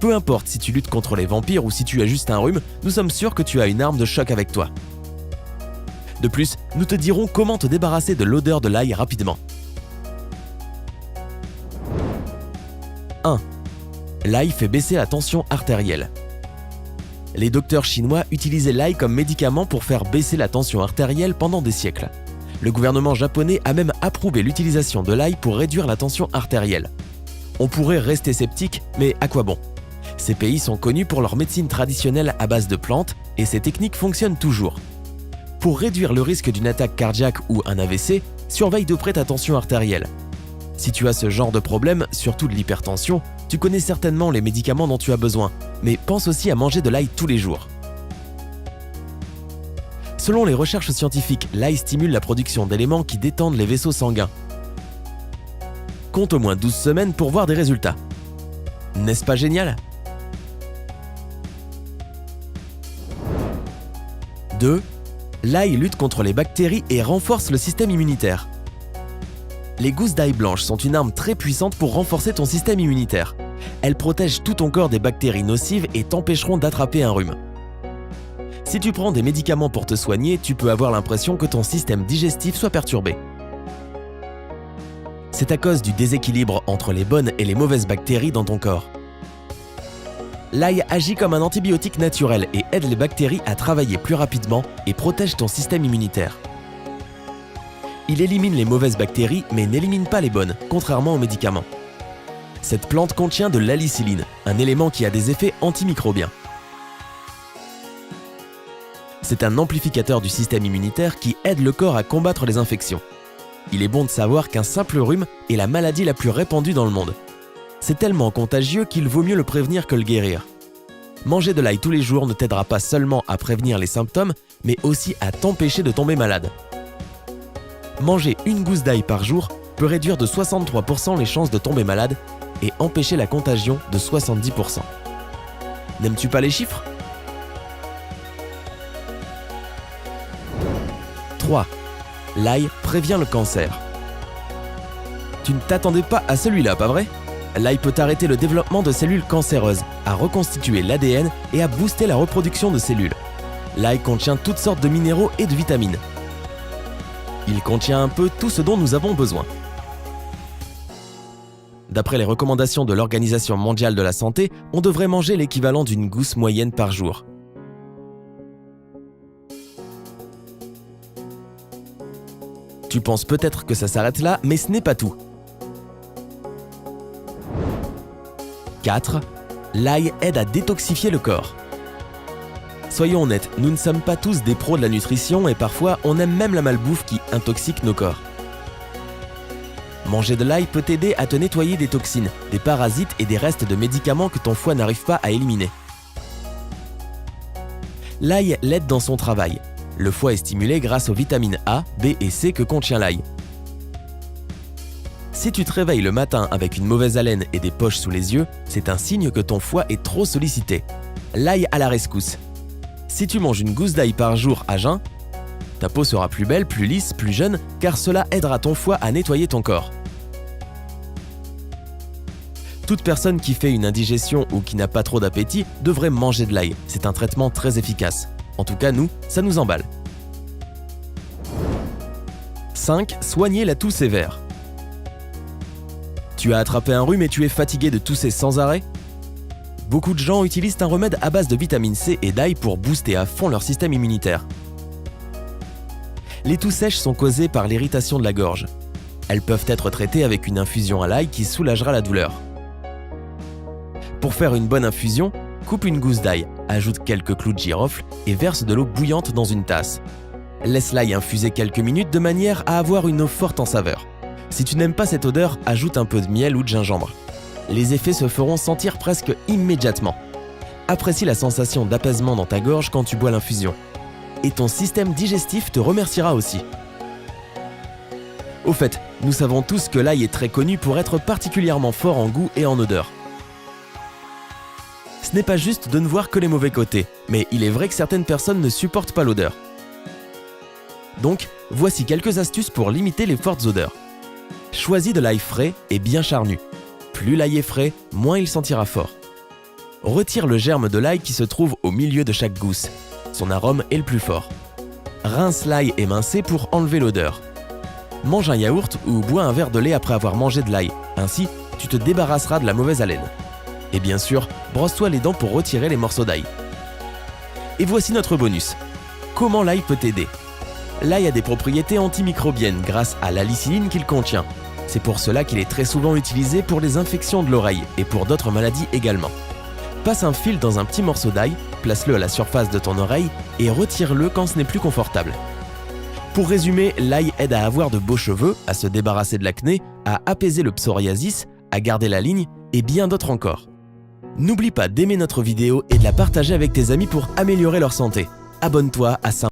Peu importe si tu luttes contre les vampires ou si tu as juste un rhume, nous sommes sûrs que tu as une arme de choc avec toi. De plus, nous te dirons comment te débarrasser de l'odeur de l'ail rapidement. 1. L'ail fait baisser la tension artérielle. Les docteurs chinois utilisaient l'ail comme médicament pour faire baisser la tension artérielle pendant des siècles. Le gouvernement japonais a même approuvé l'utilisation de l'ail pour réduire la tension artérielle. On pourrait rester sceptique, mais à quoi bon? Ces pays sont connus pour leur médecine traditionnelle à base de plantes et ces techniques fonctionnent toujours. Pour réduire le risque d'une attaque cardiaque ou un AVC, surveille de près ta tension artérielle. Si tu as ce genre de problème, surtout de l'hypertension, tu connais certainement les médicaments dont tu as besoin, mais pense aussi à manger de l'ail tous les jours. Selon les recherches scientifiques, l'ail stimule la production d'éléments qui détendent les vaisseaux sanguins. Compte au moins 12 semaines pour voir des résultats. N'est-ce pas génial? 2. L'ail lutte contre les bactéries et renforce le système immunitaire. Les gousses d'ail blanches sont une arme très puissante pour renforcer ton système immunitaire. Elles protègent tout ton corps des bactéries nocives et t'empêcheront d'attraper un rhume. Si tu prends des médicaments pour te soigner, tu peux avoir l'impression que ton système digestif soit perturbé. C'est à cause du déséquilibre entre les bonnes et les mauvaises bactéries dans ton corps. L'ail agit comme un antibiotique naturel et aide les bactéries à travailler plus rapidement et protège ton système immunitaire. Il élimine les mauvaises bactéries mais n'élimine pas les bonnes, contrairement aux médicaments. Cette plante contient de l'allicilline, un élément qui a des effets antimicrobiens. C'est un amplificateur du système immunitaire qui aide le corps à combattre les infections. Il est bon de savoir qu'un simple rhume est la maladie la plus répandue dans le monde. C'est tellement contagieux qu'il vaut mieux le prévenir que le guérir. Manger de l'ail tous les jours ne t'aidera pas seulement à prévenir les symptômes, mais aussi à t'empêcher de tomber malade. Manger une gousse d'ail par jour peut réduire de 63% les chances de tomber malade et empêcher la contagion de 70%. N'aimes-tu pas les chiffres? 3. L'ail prévient le cancer. Tu ne t'attendais pas à celui-là, pas vrai? L'ail peut arrêter le développement de cellules cancéreuses, à reconstituer l'ADN et à booster la reproduction de cellules. L'ail contient toutes sortes de minéraux et de vitamines. Il contient un peu tout ce dont nous avons besoin. D'après les recommandations de l'Organisation mondiale de la santé, on devrait manger l'équivalent d'une gousse moyenne par jour. Tu penses peut-être que ça s'arrête là, mais ce n'est pas tout. 4. L'ail aide à détoxifier le corps. Soyons honnêtes, nous ne sommes pas tous des pros de la nutrition et parfois on aime même la malbouffe qui intoxique nos corps. Manger de l'ail peut t'aider à te nettoyer des toxines, des parasites et des restes de médicaments que ton foie n'arrive pas à éliminer. L'ail l'aide dans son travail. Le foie est stimulé grâce aux vitamines A, B et C que contient l'ail. Si tu te réveilles le matin avec une mauvaise haleine et des poches sous les yeux, c'est un signe que ton foie est trop sollicité. L'ail à la rescousse. Si tu manges une gousse d'ail par jour à jeun, ta peau sera plus belle, plus lisse, plus jeune, car cela aidera ton foie à nettoyer ton corps. Toute personne qui fait une indigestion ou qui n'a pas trop d'appétit devrait manger de l'ail. C'est un traitement très efficace. En tout cas, nous, ça nous emballe. 5. Soigner la toux sévère. Tu as attrapé un rhume et tu es fatigué de tousser sans arrêt? Beaucoup de gens utilisent un remède à base de vitamine C et d'ail pour booster à fond leur système immunitaire. Les toux sèches sont causées par l'irritation de la gorge. Elles peuvent être traitées avec une infusion à l'ail qui soulagera la douleur. Pour faire une bonne infusion, coupe une gousse d'ail, ajoute quelques clous de girofle et verse de l'eau bouillante dans une tasse. Laisse l'ail infuser quelques minutes de manière à avoir une eau forte en saveur. Si tu n'aimes pas cette odeur, ajoute un peu de miel ou de gingembre. Les effets se feront sentir presque immédiatement. Apprécie la sensation d'apaisement dans ta gorge quand tu bois l'infusion. Et ton système digestif te remerciera aussi. Au fait, nous savons tous que l'ail est très connu pour être particulièrement fort en goût et en odeur. Ce n'est pas juste de ne voir que les mauvais côtés, mais il est vrai que certaines personnes ne supportent pas l'odeur. Donc, voici quelques astuces pour limiter les fortes odeurs. Choisis de l'ail frais et bien charnu. Plus l'ail est frais, moins il sentira fort. Retire le germe de l'ail qui se trouve au milieu de chaque gousse. Son arôme est le plus fort. Rince l'ail émincé pour enlever l'odeur. Mange un yaourt ou bois un verre de lait après avoir mangé de l'ail. Ainsi, tu te débarrasseras de la mauvaise haleine. Et bien sûr, brosse-toi les dents pour retirer les morceaux d'ail. Et voici notre bonus. Comment l'ail peut t'aider? L'ail a des propriétés antimicrobiennes grâce à l'alicilline qu'il contient. C'est pour cela qu'il est très souvent utilisé pour les infections de l'oreille et pour d'autres maladies également. Passe un fil dans un petit morceau d'ail, place-le à la surface de ton oreille et retire-le quand ce n'est plus confortable. Pour résumer, l'ail aide à avoir de beaux cheveux, à se débarrasser de l'acné, à apaiser le psoriasis, à garder la ligne et bien d'autres encore. N'oublie pas d'aimer notre vidéo et de la partager avec tes amis pour améliorer leur santé. Abonne-toi à